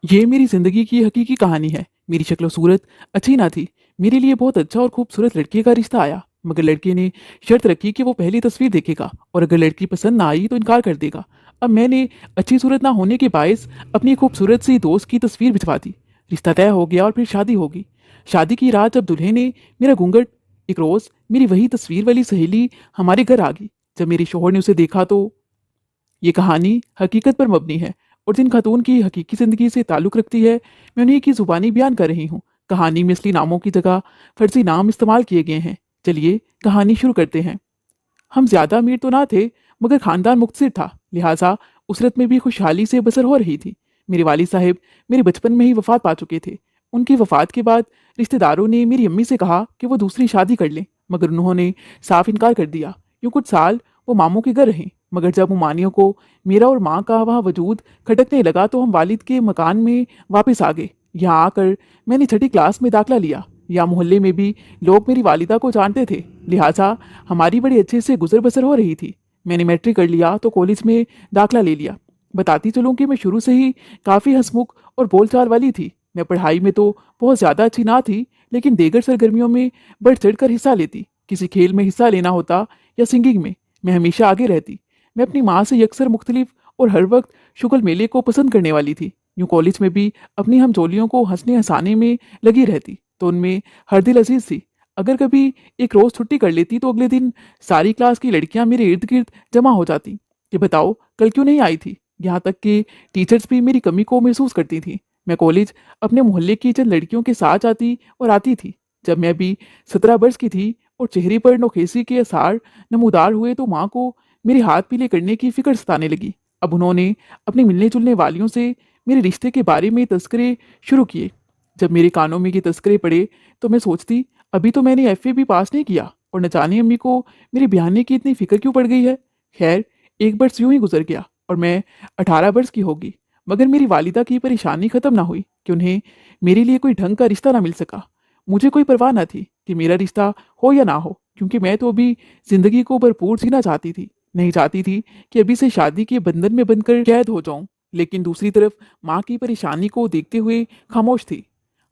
ये मेरी ज़िंदगी की हकीकी कहानी है। मेरी शक्ल सूरत अच्छी ना थी। मेरे लिए बहुत अच्छा और खूबसूरत लड़के का रिश्ता आया, मगर लड़के ने शर्त रखी कि वो पहली तस्वीर देखेगा और अगर लड़की पसंद ना आई तो इनकार कर देगा। अब मैंने अच्छी सूरत ना होने के बायस अपनी खूबसूरत सी दोस्त की तस्वीर भिजवा दी। रिश्ता तय हो गया और फिर शादी होगी। शादी की रात जब दूल्हे ने मेरा घूंघट, एक रोज़ मेरी वही तस्वीर वाली सहेली हमारे घर आ गई। जब मेरे शोहर ने उसे देखा तो ये कहानी हकीकत पर मबनी है और जिन खातून की हकीकी ज़िंदगी से ताल्लुक़ रखती है, मैं उन्हीं की ज़ुबानी बयान कर रही हूँ। कहानी में असली नामों की जगह फ़र्ज़ी नाम इस्तेमाल किए गए हैं। चलिए कहानी शुरू करते हैं। हम ज़्यादा अमीर तो ना थे, मगर ख़ानदान मुक्तसिर था, लिहाजा उसरत में भी खुशहाली से बसर हो रही थी। मेरे वालिद साहब मेरे बचपन में ही वफ़ात पा चुके थे। उनकी वफ़ात के बाद रिश्तेदारों ने मेरी अम्मी से कहा कि वो दूसरी शादी कर लें, मगर उन्होंने साफ इनकार कर दिया। यूँ कुछ साल वो मामों के घर रहे, मगर जब उमानियों को मेरा और माँ का वहाँ वजूद खटकने लगा तो हम वालिद के मकान में वापस आ गए। यहाँ आकर मैंने छठी क्लास में दाखिला लिया। या मोहल्ले में भी लोग मेरी वालिदा को जानते थे, लिहाजा हमारी बड़ी अच्छे से गुजर बसर हो रही थी। मैंने मैट्रिक कर लिया तो कॉलेज में दाखिला ले लिया। बताती चलूँ कि मैं शुरू से ही काफ़ी हंसमुख और बोलचाल वाली थी। मैं पढ़ाई में तो बहुत ज़्यादा अच्छी ना थी, लेकिन दीगर सरगर्मियों में बढ़ चढ़ कर हिस्सा लेती। किसी खेल में हिस्सा लेना होता या सिंगिंग में, मैं हमेशा आगे रहती। मैं अपनी माँ से यकसर मुख्तलिफ और हर वक्त शुगल मेले को पसंद करने वाली थी। यूँ कॉलेज में भी अपनी हमजोलियों को हंसने हंसाने में लगी रहती, तो उनमें हर दिल अजीज थी। अगर कभी एक रोज़ छुट्टी कर लेती तो अगले दिन सारी क्लास की लड़कियां मेरे इर्द गिर्द जमा हो जाती कि बताओ कल क्यों नहीं आई थी। यहाँ तक कि टीचर्स भी मेरी कमी को महसूस करती थी। मैं कॉलेज अपने मोहल्ले की चंद लड़कियों के साथ जाती और आती थी। जब मैं अभी 17 वर्ष की थी और चेहरे पर नोखेसी के आसार नमूदार हुए तो माँ को मेरे हाथ पीले करने की फिक्र सताने लगी। अब उन्होंने अपनी मिलने जुलने वालियों से मेरे रिश्ते के बारे में तस्करे शुरू किए। जब मेरे कानों में ये तस्करे पड़े तो मैं सोचती, अभी तो मैंने एफए भी पास नहीं किया और न जाने अम्मी को मेरे बयाने की इतनी फिक्र क्यों पड़ गई है। खैर, एक वर्ष यूं ही गुजर गया और मैं 18 वर्ष की होगी, मगर मेरी वालिदा की परेशानी खत्म ना हुई कि उन्हें मेरे लिए कोई ढंग का रिश्ता ना मिल सका। मुझे कोई परवाह ना थी कि मेरा रिश्ता हो या ना हो, क्योंकि मैं तो अभी जिंदगी को भरपूर जीना चाहती थी। नहीं चाहती थी कि अभी से शादी के बंधन में बंधकर कैद हो जाऊं। लेकिन दूसरी तरफ माँ की परेशानी को देखते हुए खामोश थी।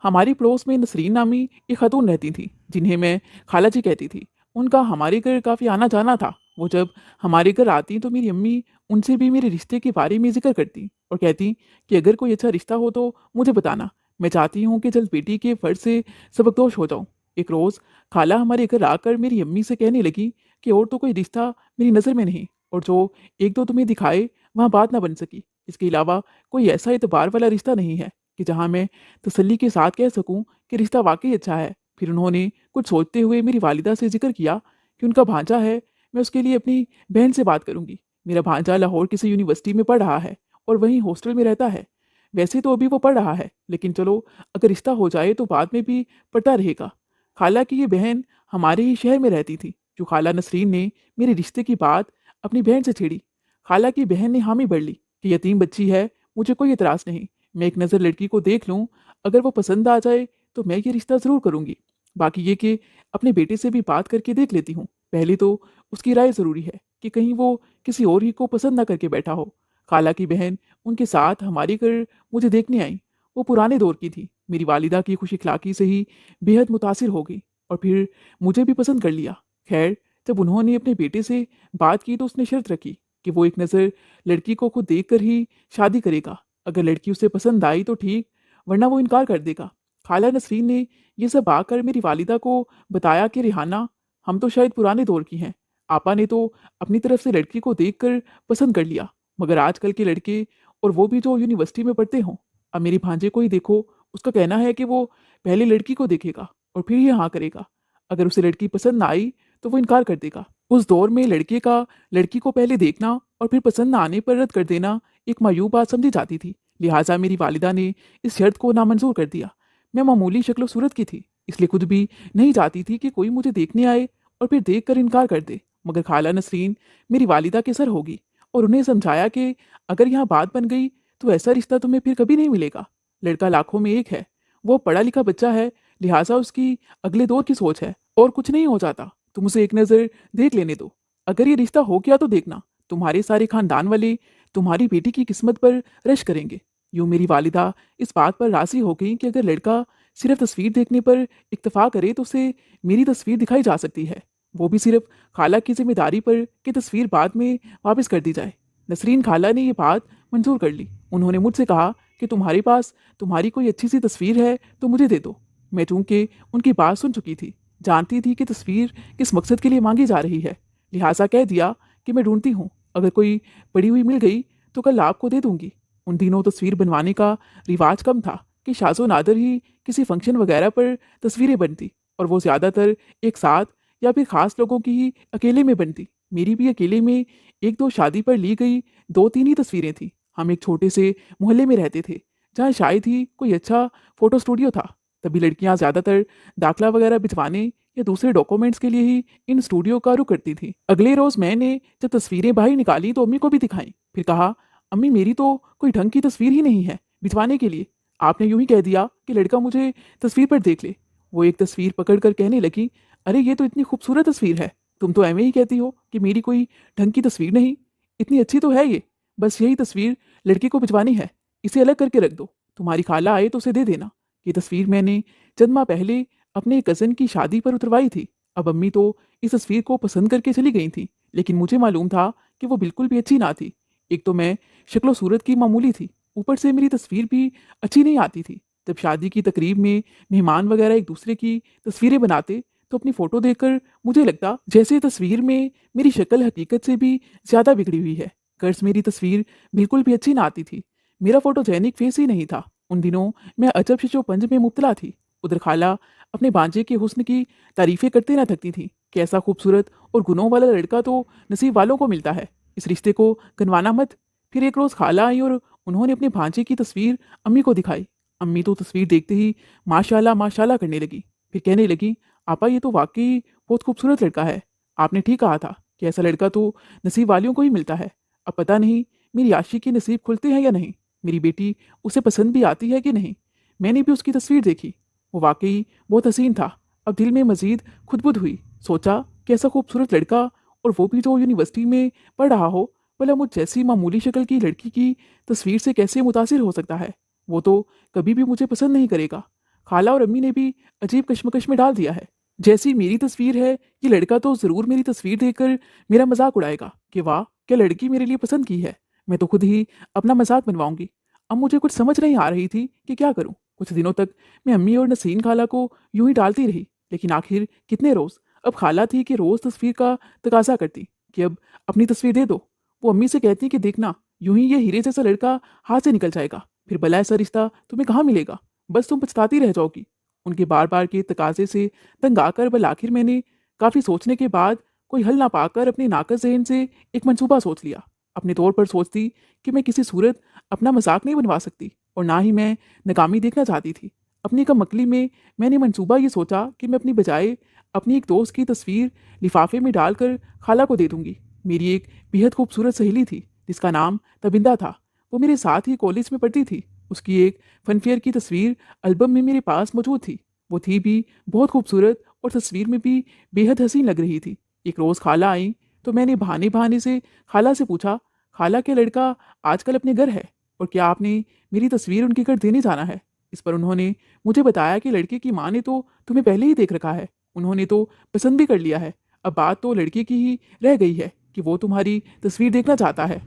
हमारी पड़ोस में नसरीन नामी एक खातून रहती थी, जिन्हें मैं खाला जी कहती थी। उनका हमारे घर काफ़ी आना जाना था। वो जब हमारे घर आती तो मेरी अम्मी उनसे भी मेरे रिश्ते के बारे में जिक्र करती और कहती कि अगर कोई अच्छा रिश्ता हो तो मुझे बताना। मैं चाहती हूँ कि जल्द बेटी के फर्ज से सबकदोश हो जाऊँ। एक रोज़ खाला हमारे घर आकर मेरी अम्मी से कहने लगी कि और तो कोई रिश्ता मेरी नज़र में नहीं, और जो एक दो तुम्हें दिखाए वहाँ बात ना बन सकी। इसके अलावा कोई ऐसा एतबार वाला रिश्ता नहीं है कि जहाँ मैं तसल्ली के साथ कह सकूं कि रिश्ता वाकई अच्छा है। फिर उन्होंने कुछ सोचते हुए मेरी वालिदा से जिक्र किया कि उनका भांजा है, मैं उसके लिए अपनी बहन से बात करूंगी। मेरा भांजा लाहौर किसी यूनिवर्सिटी में पढ़ रहा है और वहीं हॉस्टल में रहता है। वैसे तो अभी वो पढ़ रहा है, लेकिन चलो अगर रिश्ता हो जाए तो बाद में भी पढ़ता रहेगा। खाला की ये बहन हमारे ही शहर में रहती थी। जो खाला नसरीन ने मेरे रिश्ते की बात अपनी बहन से छेड़ी। खाला की बहन ने हामी भर ली कि यतीम बच्ची है, मुझे कोई एतराज़ नहीं, मैं एक नज़र लड़की को देख लूँ, अगर वो पसंद आ जाए तो मैं ये रिश्ता ज़रूर करूँगी। बाकी ये कि अपने बेटे से भी बात करके देख लेती हूँ। पहले तो उसकी राय ज़रूरी है कि कहीं वो किसी और ही को पसंद ना करके बैठा हो। खाला की बहन उनके साथ हमारे घर मुझे देखने आई। वो पुराने दौर की थी। मेरी वालिदा की खुश इखलाकी से ही बेहद मुतासिर हो गई और फिर मुझे भी पसंद कर लिया। खैर, जब उन्होंने अपने बेटे से बात की तो उसने शर्त रखी कि वो एक नज़र लड़की को खुद देख कर ही शादी करेगा। अगर लड़की उसे पसंद आई तो ठीक, वरना वो इनकार कर देगा। खाला नसरीन ने ये सब आकर मेरी वालिदा को बताया कि रिहाना, हम तो शायद पुराने दौर की हैं। आपा ने तो अपनी तरफ से लड़की को देखकर पसंद कर लिया, मगर आजकल के लड़के, और वो भी जो यूनिवर्सिटी में पढ़ते हों। अब मेरे भांजे को ही देखो, उसका कहना है कि वो पहले लड़की को देखेगा और फिर ही हाँ करेगा। अगर उसे लड़की पसंद ना आई तो वो इनकार कर देगा। उस दौर में लड़के का लड़की को पहले देखना और फिर पसंद ना आने पर रद्द कर देना एक मायूब बात समझी जाती थी। लिहाजा मेरी वालिदा ने इस शर्त को नामंजूर कर दिया। मैं मामूली शक्ल सूरत की थी, इसलिए खुद भी नहीं चाहती थी कि कोई मुझे देखने आए और फिर देख कर इनकार कर दे। मगर खाला नसरीन मेरी वालिदा के सर होगी और उन्हें समझाया कि अगर यहाँ बात बन गई तो ऐसा रिश्ता तुम्हें फिर कभी नहीं मिलेगा। लड़का लाखों में एक है, वो पढ़ा लिखा बच्चा है, लिहाजा उसकी अगले दौर की सोच है और कुछ नहीं हो जाता। तुम उसे एक नज़र देख लेने दो। अगर ये रिश्ता हो गया तो देखना, तुम्हारे सारे खानदान वाले तुम्हारी बेटी की किस्मत पर रश करेंगे। यूं मेरी वालिदा इस बात पर राजी हो गई कि अगर लड़का सिर्फ तस्वीर देखने पर इक्तफा करे तो उसे मेरी तस्वीर दिखाई जा सकती है, वो भी सिर्फ खाला की जिम्मेदारी पर कि तस्वीर बाद में वापस कर दी जाए। नसरीन खाला ने यह बात मंजूर कर ली। उन्होंने मुझसे कहा कि तुम्हारे पास तुम्हारी कोई अच्छी सी तस्वीर है तो मुझे दे दो। मैं चूंकि उनकी बात सुन चुकी थी, जानती थी कि तस्वीर किस मकसद के लिए मांगी जा रही है, लिहाजा कह दिया कि मैं ढूंढती हूँ, अगर कोई पड़ी हुई मिल गई तो कल आपको दे दूंगी। उन दिनों तस्वीर बनवाने का रिवाज कम था कि शाज़ो नादर ही किसी फंक्शन वगैरह पर तस्वीरें बनती, और वो ज़्यादातर एक साथ या फिर ख़ास लोगों की ही अकेले में बनती। मेरी भी अकेले में एक दो शादी पर ली गई दो तीन ही तस्वीरें थी। हम एक छोटे से मोहल्ले में रहते थे जहाँ शायद ही कोई अच्छा फ़ोटो स्टूडियो था। तभी लड़कियाँ ज़्यादातर दाखिला वगैरह भिजवाने या दूसरे डॉक्यूमेंट्स के लिए ही इन स्टूडियो का रुख करती थी। अगले रोज़ मैंने जब तस्वीरें बाहर निकाली तो अम्मी को भी दिखाई। फिर कहा, अम्मी मेरी तो कोई ढंग की तस्वीर ही नहीं है भिजवाने के लिए। आपने यूं ही कह दिया कि लड़का मुझे तस्वीर पर देख ले। वो एक तस्वीर पकड़ कर कहने लगी, अरे ये तो इतनी खूबसूरत तस्वीर है, तुम तो ऐਵੇਂ ही कहती हो कि मेरी कोई ढंग की तस्वीर नहीं। इतनी अच्छी तो है ये, बस यही तस्वीर लड़के को भिजवानी है, इसे अलग करके रख दो, तुम्हारी खाला आए तो उसे दे देना। ये तस्वीर मैंने चंद माह पहले अपने कज़न की शादी पर उतरवाई थी। अब अम्मी तो इस तस्वीर को पसंद करके चली गई थी, लेकिन मुझे मालूम था कि वो बिल्कुल भी अच्छी ना थी। एक तो मैं शक्लो सूरत की मामूली थी, ऊपर से मेरी तस्वीर भी अच्छी नहीं आती थी। जब शादी की तकरीब में मेहमान वगैरह एक दूसरे की तस्वीरें बनाते तो अपनी फ़ोटो देखकर मुझे लगता जैसे तस्वीर में मेरी शक्ल हकीकत से भी ज़्यादा बिगड़ी हुई है। गर्ज मेरी तस्वीर बिल्कुल भी अच्छी ना आती थी। मेरा फोटोजेनिक फेस ही नहीं था। उन दिनों मैं अजब शिशोपंज में मुब्तला थी। उधर खाला अपने भांजे के हुस्न की तारीफें करते ना थकती थी कि ऐसा खूबसूरत और गुणों वाला लड़का तो नसीब वालों को मिलता है, इस रिश्ते को कनवाना मत। फिर एक रोज़ खाला आई और उन्होंने अपने भांजे की तस्वीर अम्मी को दिखाई। अम्मी तो तस्वीर देखते ही माशाल्लाह माशाल्लाह करने लगी। फिर कहने लगी, आपा ये तो वाकई बहुत खूबसूरत लड़का है। आपने ठीक कहा था कि ऐसा लड़का तो नसीब वालियों को ही मिलता है। अब पता नहीं मेरी आशी के नसीब खुलते हैं या नहीं, मेरी बेटी उसे पसंद भी आती है कि नहीं। मैंने भी उसकी तस्वीर देखी, वो वाकई बहुत हसीन था। अब दिल में मजीद खुदबुद हुई। सोचा कि ऐसा खूबसूरत लड़का, और वो भी जो यूनिवर्सिटी में पढ़ रहा हो, भला मुझ जैसी मामूली शक्ल की लड़की की तस्वीर से कैसे मुतासिर हो सकता है। वो तो कभी भी मुझे पसंद नहीं करेगा। खाला और अम्मी ने भी अजीब कश्मकश में डाल दिया है। जैसी मेरी तस्वीर है, ये लड़का तो ज़रूर मेरी तस्वीर देखकर मेरा मजाक उड़ाएगा कि वाह क्या लड़की मेरे लिए पसंद की है। मैं तो खुद ही अपना मजाक बनवाऊंगी। अब मुझे कुछ समझ नहीं आ रही थी कि क्या करूं। कुछ दिनों तक मैं अम्मी और नसीन खाला को यूं ही डालती रही, लेकिन आखिर कितने रोज़। अब खाला थी कि रोज़ तस्वीर का तकाजा करती कि अब अपनी तस्वीर दे दो। वो अम्मी से कहती कि देखना यूं ही ये हीरे जैसा लड़का हाथ से निकल जाएगा, फिर भला ऐसा रिश्ता तुम्हें कहाँ मिलेगा, बस तुम पछताती रह जाओगी। उनके बार बार के तकाजे से तंग आकर बल आखिर मैंने काफ़ी सोचने के बाद कोई हल ना पाकर अपने नाकस जहन से एक मंसूबा सोच लिया। अपने तौर पर सोचती कि मैं किसी सूरत अपना मजाक नहीं बनवा सकती, और ना ही मैं नाकामी देखना चाहती थी। अपनी कमकली में मैंने मंसूबा ये सोचा कि मैं अपनी बजाय अपनी एक दोस्त की तस्वीर लिफाफे में डालकर खाला को दे दूंगी। मेरी एक बेहद खूबसूरत सहेली थी जिसका नाम तबिंदा था। वो मेरे साथ ही कॉलेज में पढ़ती थी। उसकी एक फनफेयर की तस्वीर एल्बम में मेरे पास मौजूद थी। वो थी भी बहुत खूबसूरत और तस्वीर में भी बेहद हसीन लग रही थी। एक रोज़ खाला आई तो मैंने बहाने बहाने से खाला से पूछा, खाला के लड़का आजकल अपने घर है, और क्या आपने मेरी तस्वीर उनके घर देने जाना है। इस पर उन्होंने मुझे बताया कि लड़के की माँ ने तो तुम्हें पहले ही देख रखा है, उन्होंने तो पसंद भी कर लिया है। अब बात तो लड़के की ही रह गई है कि वो तुम्हारी तस्वीर देखना चाहता है।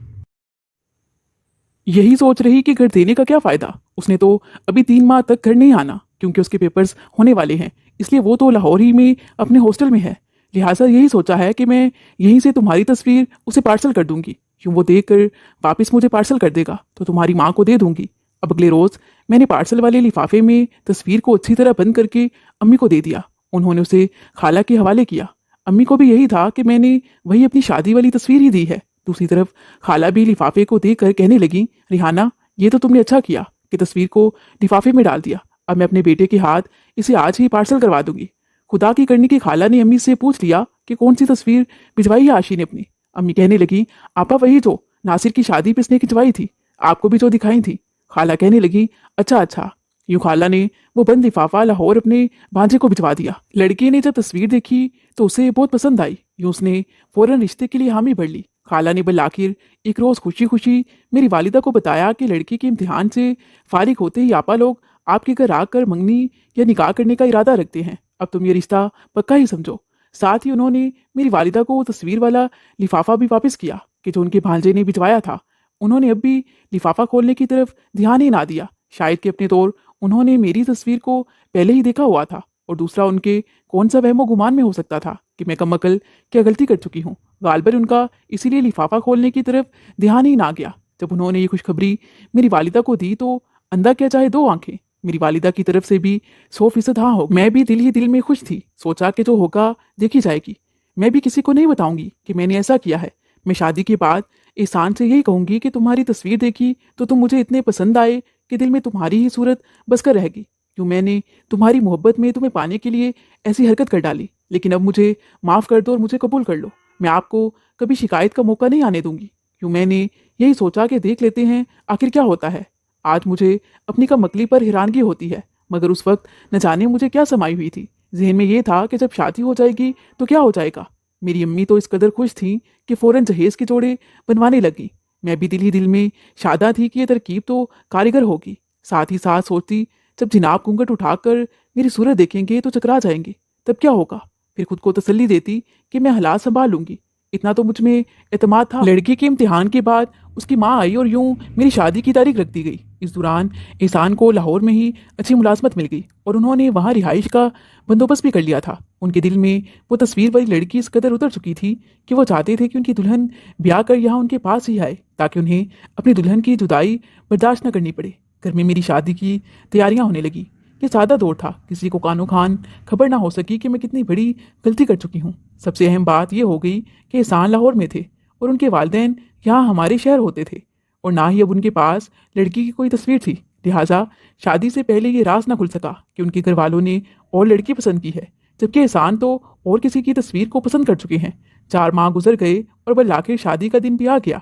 यही सोच रही कि घर देने का क्या फ़ायदा, उसने तो अभी 3 माह तक घर नहीं आना क्योंकि उसके पेपर्स होने वाले हैं, इसलिए वो तो लाहौर ही में अपने हॉस्टल में है। लिहाजा यही सोचा है कि मैं यहीं से तुम्हारी तस्वीर उसे पार्सल कर दूंगी। यूँ वो देख कर वापस मुझे पार्सल कर देगा तो तुम्हारी माँ को दे दूंगी। अब अगले रोज़ मैंने पार्सल वाले लिफाफे में तस्वीर को अच्छी तरह बंद करके अम्मी को दे दिया। उन्होंने उसे खाला के हवाले किया। अम्मी को भी यही था कि मैंने वही अपनी शादी वाली तस्वीर ही दी है। दूसरी तरफ खाला भी लिफाफे को देख कर कहने लगी, रिहाना ये तो तुमने अच्छा किया कि तस्वीर को लिफाफे में डाल दिया। अब मैं अपने बेटे के हाथ इसे आज ही पार्सल करवा दूंगी। खुदा की करनी की खाला ने अम्मी से पूछ लिया कि कौन सी तस्वीर भिजवाई है आशी ने अपनी। अम्मी कहने लगी, आपा वही जो नासिर की शादी पे इसने खिंचवाई थी, आपको भी जो दिखाई थी। खाला कहने लगी, अच्छा अच्छा। यूं खाला ने वो बंद लिफाफा लाहौर अपने भांजे को भिजवा दिया। लड़के ने जब तस्वीर देखी तो उसे बहुत पसंद आई। यूं उसने फौरन रिश्ते के लिए हामी भर ली। खाला ने बल आखिर एक रोज़ खुशी खुशी मेरी वालिदा को बताया कि लड़के के इम्तिहान से फारिग होते ही आपा लोग आपके घर आकर मंगनी या निकाह करने का इरादा रखते हैं। अब तुम ये रिश्ता पक्का ही समझो। साथ ही उन्होंने मेरी वालिदा को वो तस्वीर वाला लिफाफा भी वापस किया कि जो उनके भांजे ने भिजवाया था। उन्होंने अब भी लिफाफा खोलने की तरफ ध्यान ही ना दिया। शायद कि अपने तौर उन्होंने मेरी तस्वीर को पहले ही देखा हुआ था, और दूसरा उनके कौन सा वहमो गुमान में हो सकता था कि मैं कम अकल क्या गलती कर चुकी हूँ। गालबन उनका इसीलिए लिफाफा खोलने की तरफ ध्यान ही ना गया। जब उन्होंने ये खुशखबरी मेरी वालिदा को दी तो अंधा क्या चाहे दो आंखें, मेरी वालिदा की तरफ से भी 100% हाँ हो। मैं भी दिल ही दिल में खुश थी। सोचा कि जो होगा देखी जाएगी। मैं भी किसी को नहीं बताऊंगी कि मैंने ऐसा किया है। मैं शादी के बाद एहसान से यही कहूंगी कि तुम्हारी तस्वीर देखी तो तुम मुझे इतने पसंद आए कि दिल में तुम्हारी ही सूरत बसकर रहेगी। क्यों मैंने तुम्हारी मोहब्बत में तुम्हें पाने के लिए ऐसी हरकत कर डाली। लेकिन अब मुझे माफ़ कर दो और मुझे कबूल कर लो। मैं आपको कभी शिकायत का मौका नहीं आने दूंगी। क्यों मैंने यही सोचा कि देख लेते हैं आखिर क्या होता है। आज मुझे अपनी कम अकली पर हैरानगी होती है, मगर उस वक्त न जाने मुझे क्या समाई हुई थी। जहन में ये था कि जब शादी हो जाएगी तो क्या हो जाएगा। मेरी अम्मी तो इस कदर खुश थी कि फ़ौरन जहेज के जोड़े बनवाने लगी। मैं भी दिल ही दिल में शादा थी कि यह तरकीब तो कारीगर होगी। साथ ही साथ सोचती जब जिनाब घूंघट उठाकर मेरी सूरत देखेंगे तो चकरा जाएंगे, तब क्या होगा। फिर खुद को तसल्ली देती कि मैं हालात संभाल लूंगी। इतना तो मुझ में एतमाद था। लड़की के इम्तिहान के बाद उसकी माँ आई और यूं मेरी शादी की तारीख रख दी गई। इस दौरान एहसान को लाहौर में ही अच्छी मुलाजमत मिल गई और उन्होंने वहाँ रिहाइश का बंदोबस्त भी कर लिया था। उनके दिल में वो तस्वीर वाली लड़की इस कदर उतर चुकी थी कि वो चाहते थे कि उनकी दुल्हन ब्याह कर यहाँ उनके पास ही आए, ताकि उन्हें अपनी दुल्हन की जुदाई बर्दाश्त न करनी पड़े। घर में मेरी शादी की तैयारियां होने लगी। ये सादा दौर था, किसी को कानो खान खबर ना हो सकी कि मैं कितनी बड़ी गलती कर चुकी हूँ। सबसे अहम बात यह हो गई कि एहसान लाहौर में थे और उनके वालिदैन यहाँ हमारे शहर होते थे, और ना ही अब उनके पास लड़की की कोई तस्वीर थी। लिहाजा शादी से पहले ये राज ना खुल सका कि उनके घर वालों ने और लड़की पसंद की है, जबकि एहसान तो और किसी की तस्वीर को पसंद कर चुके हैं। 4 माह गुजर गए और बल आखिर शादी का दिन भी आ गया।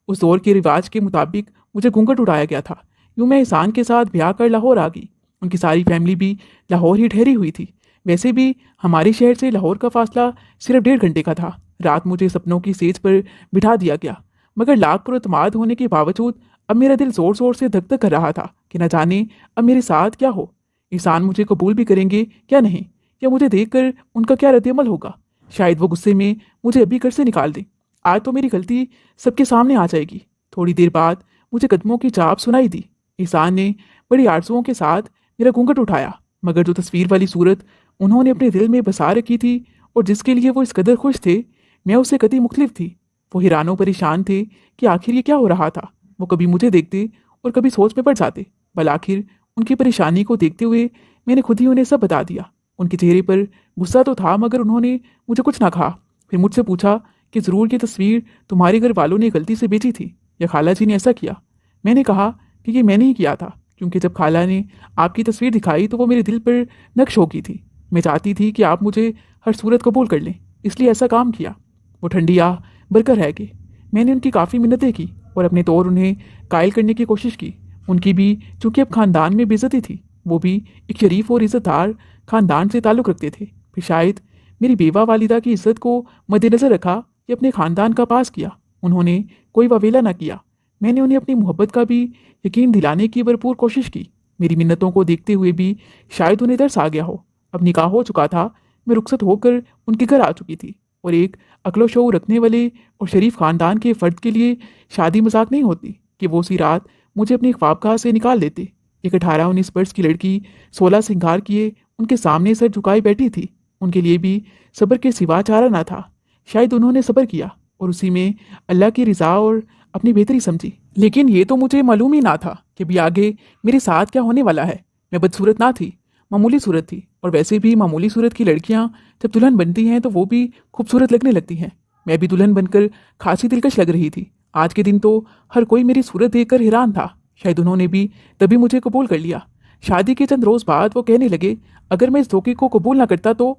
उस दौर के रिवाज के मुताबिक मुझे घूंघट उड़ाया गया था। यूं मैं एहसान के साथ ब्याह कर लाहौर आ गई। उनकी सारी फैमिली भी लाहौर ही ठहरी हुई थी। वैसे भी हमारे शहर से लाहौर का फासला सिर्फ 1.5 घंटे का था। रात मुझे सपनों की सेज पर बिठा दिया गया, मगर लाख पर एतमाद होने के बावजूद अब मेरा दिल जोर जोर से धक धक कर रहा था कि न जाने अब मेरे साथ क्या हो। एहसान मुझे कबूल भी करेंगे क्या नहीं, या मुझे देखकर उनका क्या रद्दअमल होगा। शायद वो गुस्से में मुझे अभी घर से निकाल दें। आज तो मेरी गलती सबके सामने आ जाएगी। थोड़ी देर बाद मुझे कदमों की चाप सुनाई दी। एहसान ने बड़ी आरजुओं के साथ मेरा घूंघट उठाया, मगर जो तस्वीर वाली सूरत उन्होंने अपने दिल में बसा रखी थी और जिसके लिए वो इस कदर खुश थे, मैं उससे कदी मुख्तलिफ थी। वो हैरानों परेशान थे कि आखिर ये क्या हो रहा था। वो कभी मुझे देखते और कभी सोच में पड़ जाते। बल आखिर उनकी परेशानी को देखते हुए मैंने खुद ही उन्हें सब बता दिया। उनके चेहरे पर गुस्सा तो था, मगर उन्होंने मुझे कुछ ना कहा। फिर मुझसे पूछा कि ज़रूर ये तस्वीर तुम्हारे घर वालों ने गलती से बेची थी या खाला जी ने ऐसा किया। मैंने कहा कि ये मैंने ही किया था, क्योंकि जब खाला ने आपकी तस्वीर दिखाई तो वो मेरे दिल पर नक्श हो गई थी। मैं चाहती थी कि आप मुझे हर सूरत कबूल कर लें, इसलिए ऐसा काम किया। वो ठंडी आह बरकर रह गए। मैंने उनकी काफ़ी मिन्नतें की और अपने तौर उन्हें कायल करने की कोशिश की। उनकी भी चूंकि अब खानदान में बेइज्जती थी, वो भी एक शरीफ और इज़्ज़तदार खानदान से ताल्लुक़ रखते थे। फिर शायद मेरी बेवा वालिदा की इज्जत को मद्देनज़र रखा कि अपने ख़ानदान का पास किया। उन्होंने कोई ववेला ना किया। मैंने उन्हें अपनी मोहब्बत का भी यकीन दिलाने की भरपूर कोशिश की। मेरी मिन्नतों को देखते हुए भी शायद उन्हें दर्स आ गया हो। अब निकाह हो चुका था। मैं रुखसत होकर उनके घर आ चुकी थी, और एक अक्लो शऊर रखने वाले और शरीफ ख़ानदान के फ़र्द के लिए शादी मजाक नहीं होती कि वो उसी रात मुझे अपनी ख्वाबगाह से निकाल देते। एक 18-19 वर्ष की लड़की 16 सिंगार किए उनके सामने सर झुकाए बैठी थी। उनके लिए भी सब्र के सिवा चारा ना था। शायद उन्होंने सब्र किया और उसी में अल्लाह की रिज़ा और अपनी बेहतरी समझी। लेकिन ये तो मुझे मालूम ही ना था कि भी आगे मेरे साथ क्या होने वाला है। मैं बदसूरत ना थी, मामूली सूरत थी, और वैसे भी मामूली सूरत की लड़कियां जब दुल्हन बनती हैं तो वो भी खूबसूरत लगने लगती हैं। मैं भी दुल्हन बनकर खासी दिलकश लग रही थी। आज के दिन तो हर कोई मेरी सूरत देखकर हैरान था। शायद उन्होंने भी तभी मुझे कबूल कर लिया। शादी के चंद रोज़ बाद वो कहने लगे, अगर मैं इस धोखे को कबूल ना करता तो।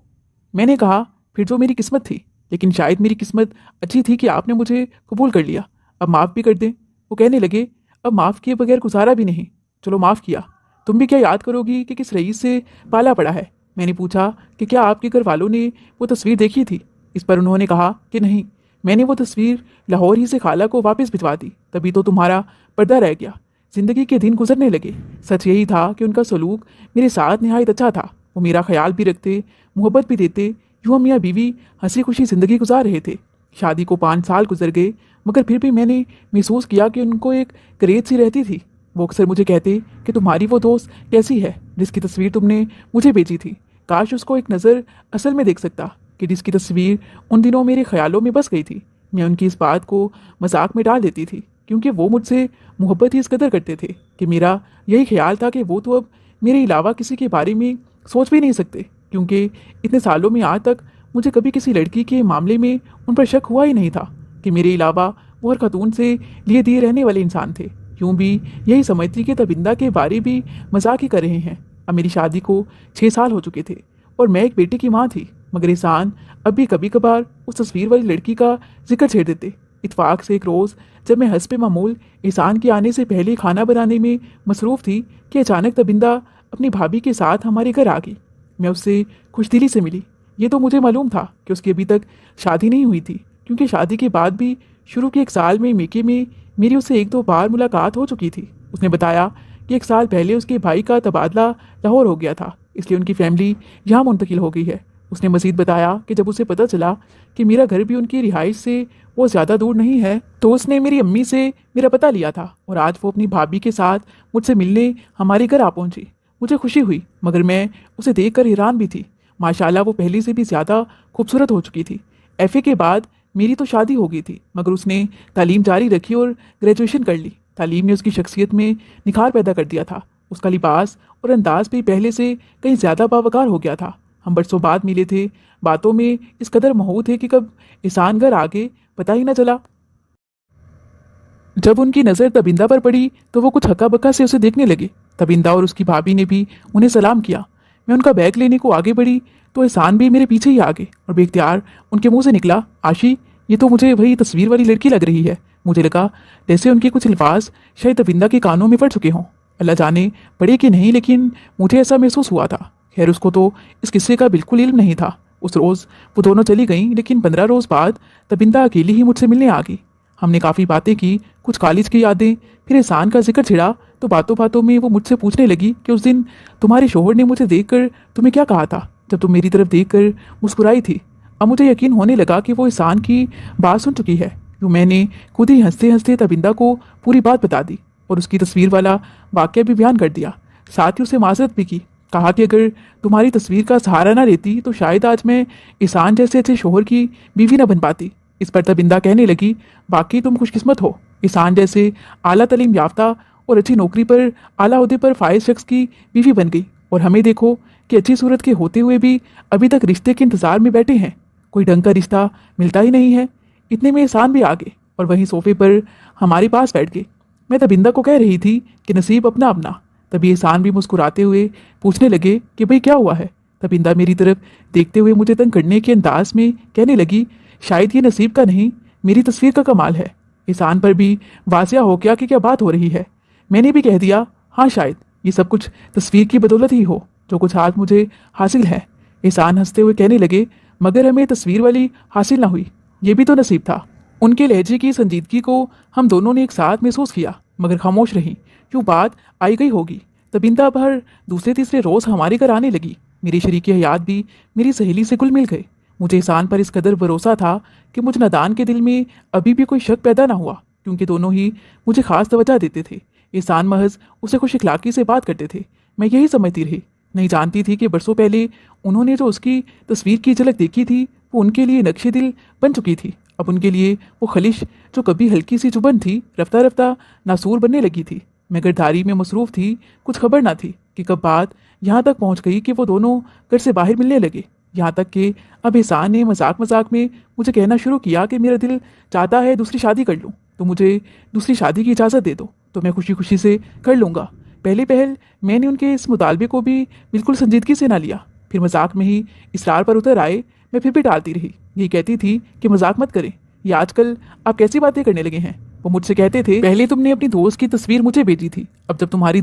मैंने कहा, फिर जो मेरी किस्मत थी, लेकिन शायद मेरी किस्मत अच्छी थी कि आपने मुझे कबूल कर लिया। अब माफ़ भी कर दें। वो कहने लगे, अब माफ़ किए बगैर गुजारा भी नहीं, चलो माफ़ किया। तुम भी क्या याद करोगी कि किस रईस से पाला पड़ा है। मैंने पूछा कि क्या आपके घर वालों ने वो तस्वीर देखी थी। इस पर उन्होंने कहा कि नहीं, मैंने वो तस्वीर लाहौर ही से खाला को वापस भिजवा दी, तभी तो तुम्हारा पर्दा रह गया। जिंदगी के दिन गुजरने लगे। सच यही था कि उनका सलूक मेरे साथ नहायत अच्छा था। वो मेरा ख्याल भी रखते, मोहब्बत भी देते। यूँ हम मियाँ बीवी हंसी खुशी ज़िंदगी गुजार रहे थे। शादी को 5 साल गुजर गए, मगर फिर भी मैंने महसूस किया कि उनको एक करेज सी रहती थी। वो अक्सर मुझे कहते कि तुम्हारी वो दोस्त कैसी है जिसकी तस्वीर तुमने मुझे भेजी थी। काश उसको एक नज़र असल में देख सकता, कि जिसकी तस्वीर उन दिनों मेरे ख्यालों में बस गई थी। मैं उनकी इस बात को मजाक में डाल देती थी, क्योंकि वो मुझसे मोहब्बत ही इस कदर करते थे कि मेरा यही ख्याल था कि वो तो अब मेरे अलावा किसी के बारे में सोच भी नहीं सकते, क्योंकि इतने सालों में आज तक मुझे कभी किसी लड़की के मामले में उन पर शक हुआ ही नहीं था कि मेरे अलावा वो हर खातून से लिए दिए रहने वाले इंसान थे। यूँ भी यही समझती कि तबिंदा के बारे भी मजाक ही कर रहे हैं। अब मेरी शादी को 6 साल हो चुके थे और मैं एक बेटे की माँ थी, मगर एहसान अब भी कभी कभार उस तस्वीर वाली लड़की का जिक्र छेड़ देते। इत्फाक से एक रोज़ जब मैं हस्बे मामूल एहसान के आने से पहले खाना बनाने में मसरूफ़ थी कि अचानक तबिंदा अपनी भाभी के साथ हमारे घर आ गई। मैं उससे खुशदिली से मिली। ये तो मुझे मालूम था कि उसकी अभी तक शादी नहीं हुई थी, क्योंकि शादी के बाद भी शुरू के 1 साल में मेके में मेरी उससे 1-2 बार मुलाकात हो चुकी थी। उसने बताया कि 1 साल पहले उसके भाई का तबादला लाहौर हो गया था, इसलिए उनकी फैमिली यहाँ मुंतकिल हो गई है। उसने मज़ीद बताया कि जब उसे पता चला कि मेरा घर भी उनकी रिहाइश से वो ज़्यादा दूर नहीं है, तो उसने मेरी अम्मी से मेरा पता लिया था और आज वो अपनी भाभी के साथ मुझसे मिलने हमारे घर आ पहुंची। मुझे खुशी हुई, मगर मैं उसे देखकर हैरान भी थी। माशाल्लाह वो पहले से भी ज़्यादा खूबसूरत हो चुकी थी। एफए के बाद मेरी तो शादी हो गई थी, मगर उसने तालीम जारी रखी और ग्रेजुएशन कर ली। तालीम ने उसकी शख्सियत में निखार पैदा कर दिया था। उसका लिबास और अंदाज भी पहले से कहीं ज़्यादा बावकार हो गया था। हम बरसों बाद मिले थे। बातों में इस कदर महू थे कि कब ईशान घर आगे पता ही न चला। जब उनकी नज़र तबिंदा पर पड़ी तो वो कुछ हक्का बक्का से उसे देखने लगे। तबिंदा और उसकी भाभी ने भी उन्हें सलाम किया। मैं उनका बैग लेने को आगे बढ़ी तो एहसान भी मेरे पीछे ही आ गए और बेख्तियार उनके मुंह से निकला, आशी, ये तो मुझे वही तस्वीर वाली लड़की लग रही है। मुझे लगा जैसे उनके कुछ अल्फाज शायद तबिंदा के कानों में पड़ चुके हों। अल्लाह जाने पड़े कि नहीं, लेकिन मुझे ऐसा महसूस हुआ था। खैर, उसको तो इस किस्से का बिल्कुल इल्म नहीं था। उस रोज़ वो दोनों चली गईं, लेकिन 15 रोज़ बाद तबिंदा अकेली ही मुझसे मिलने आ गई। हमने काफ़ी बातें की, कुछ कॉलेज की यादें, फिर एहसान का जिक्र छिड़ा तो बातों बातों में वो मुझसे पूछने लगी कि उस दिन तुम्हारे शोहर ने मुझे देखकर तुम्हें क्या कहा था जब तुम मेरी तरफ देखकर मुस्कुराई थी। अब मुझे यकीन होने लगा कि वो एहसान की बात सुन चुकी है। तो मैंने खुद ही हंसते हंसते तबिंदा को पूरी बात बता दी और उसकी तस्वीर वाला वाक़या भी बयान कर दिया। साथ ही उसे माजरत भी की, कहा कि अगर तुम्हारी तस्वीर का सहारा ना लेती तो शायद आज मैं एहसान जैसे अच्छे शोहर की बीवी ना बन पाती। इस पर तबिंदा कहने लगी, बाकी तुम खुशकिस्मत हो, एहसान जैसे आला तलीम याफ्ता और अच्छी नौकरी पर आला ओहदे पर फायज शख्स की बीवी बन गई, और हमें देखो कि अच्छी सूरत के होते हुए भी अभी तक रिश्ते के इंतज़ार में बैठे हैं। कोई ढंग का रिश्ता मिलता ही नहीं है। इतने में एहसान भी आ गए और वहीं सोफे पर हमारे पास बैठ गए। मैं तबिंदा को कह रही थी कि नसीब अपना अपना। तभी एहसान भी मुस्कुराते हुए पूछने लगे कि भाई क्या हुआ है। तबिंदा मेरी तरफ देखते हुए मुझे तंग करने के अंदाज में कहने लगी, शायद ये नसीब का नहीं, मेरी तस्वीर का कमाल है। एहसान पर भी वाजिया हो गया कि क्या बात हो रही है। मैंने भी कह दिया, हाँ शायद ये सब कुछ तस्वीर की बदौलत ही हो, जो कुछ आज मुझे हासिल है। एहसान हंसते हुए कहने लगे, मगर हमें तस्वीर वाली हासिल ना हुई, ये भी तो नसीब था। उनके लहजे की संजीदगी को हम दोनों ने एक साथ महसूस किया, मगर खामोश रहीं। क्यों बात आई गई होगी। तबिंदा अब हर दूसरे तीसरे रोज़ हमारे घर आने लगी। मेरे शरीके हयात भी मेरी सहेली से घुल मिल गए। मुझे एहसान पर इस कदर भरोसा था कि मुझ नादान के दिल में अभी भी कोई शक पैदा ना हुआ, क्योंकि दोनों ही मुझे खास तवज्जो देते थे। एहसान महज उसे खुश इखलाकी से बात करते थे। मैं यही समझती रही, नहीं जानती थी कि बरसों पहले उन्होंने जो उसकी तस्वीर की झलक देखी थी वो उनके लिए नक्शे दिल बन चुकी थी। अब उनके लिए वो खलिश जो कभी हल्की सी चुभन थी, रफ्ता रफ्ता नासूर बनने लगी थी। मैं गिरदारी में मसरूफ़ थी, कुछ खबर ना थी कि कब बात यहाँ तक पहुँच गई कि वो दोनों घर से बाहर मिलने लगे। यहाँ तक कि अब एहसान ने मजाक मजाक में मुझे कहना शुरू किया कि मेरा दिल चाहता है दूसरी शादी कर लूँ, तो मुझे दूसरी शादी की इजाज़त दे दो, तो मैं खुशी खुशी से कर लूँगा। पहले पहल मैंने उनके इस मुतालबे को भी बिल्कुल संजीदगी से ना लिया, फिर मजाक में ही इसरार पर उतर आए। मैं फिर भी टालती रही, ये कहती थी कि मजाक मत करें, ये आजकल आप कैसी बातें करने लगे हैं। वो मुझसे कहते थे, पहले तुमने अपनी दोस्त की तस्वीर मुझे भेजी थी, अब जब तुम्हारी